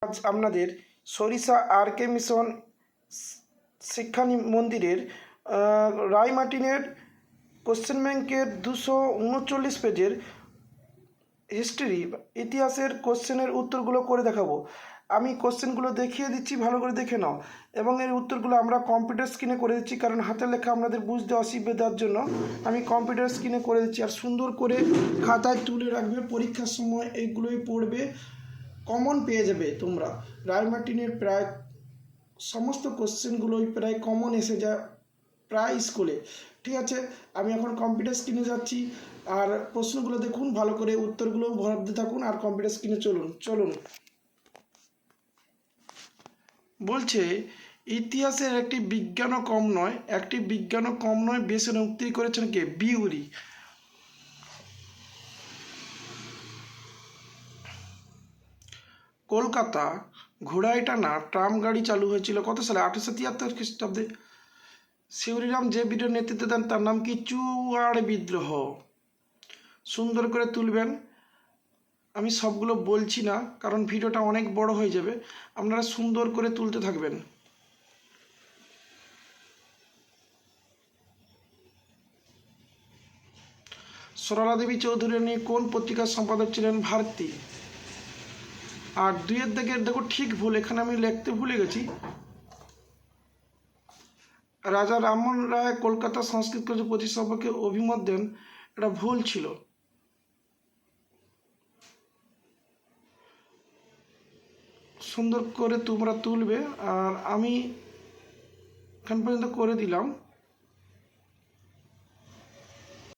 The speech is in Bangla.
আজ আপনাদের সরিষা আর কে মিশন শিক্ষা মন্দিরের রায়মার্টিনের কোশ্চেন ব্যাংকের 239 পেজের হিস্ট্রি ইতিহাসের কোশ্চেনের উত্তরগুলো করে দেখাবো। আমি কোশ্চেনগুলো দেখিয়ে দিচ্ছি, ভালো করে দেখে নাও। এবং এর উত্তরগুলো আমরা কম্পিউটার স্ক্রিনে করে দিচ্ছি, কারণ হাতের লেখা আপনাদের বুঝতে অসুবিধার জন্য আমি কম্পিউটার স্ক্রিনে করে দিচ্ছি। আর সুন্দর করে খাতায় তুলে রাখবে, পরীক্ষার সময় এইগুলোই পড়বে, কমন পেয়ে যাবে তোমরা। রায়মার্টিনের প্রায় সমস্ত কোশ্চেনগুলোই প্রায় কমন এসে যায় প্রায় স্কুলে। ঠিক আছে, আমি এখন কম্পিউটার স্ক্রিনে যাচ্ছি, আর প্রশ্নগুলো দেখুন ভালো করে, উত্তরগুলো ভাবতে থাকুন, আর কম্পিউটার স্ক্রিনে চলুন। বলছে ইতিহাসের একটি বিজ্ঞানও কম নয় বেশ উক্তি করেছেন কে? বিউরি। কলকাতা ঘোড়ায় টানা ট্রাম গাড়ি চালু হয়েছিল কত সালে? 1873 খ্রিস্টাব্দে। শিবরিরাম যে বিদ্রোহের নেতৃত্ব দেন তার নাম কি? চুয়াড় বিদ্রোহ। সুন্দর করে তুলবেন। আমি সবগুলো বলছি না, কারণ ভিডিওটা অনেক বড় হয়ে যাবে, আপনারা সুন্দর করে তুলতে থাকবেন। সরলা দেবী চৌধুরী কোন পত্রিকার সম্পাদক ছিলেন? ভারতী। আর দুইয়ের দিকের দেখো ঠিক ভুল, এখানে আমি লিখতে ভুলে গেছি। রাজা রামমোহন রায় কলকাতা সংস্কৃত কলেজের প্রতিষ্ঠাপককে অভিমত দেন, এটা ভুল ছিল। সুন্দর করে তোমরা তুলবে, আর আমি এখান পর্যন্ত করে দিলাম।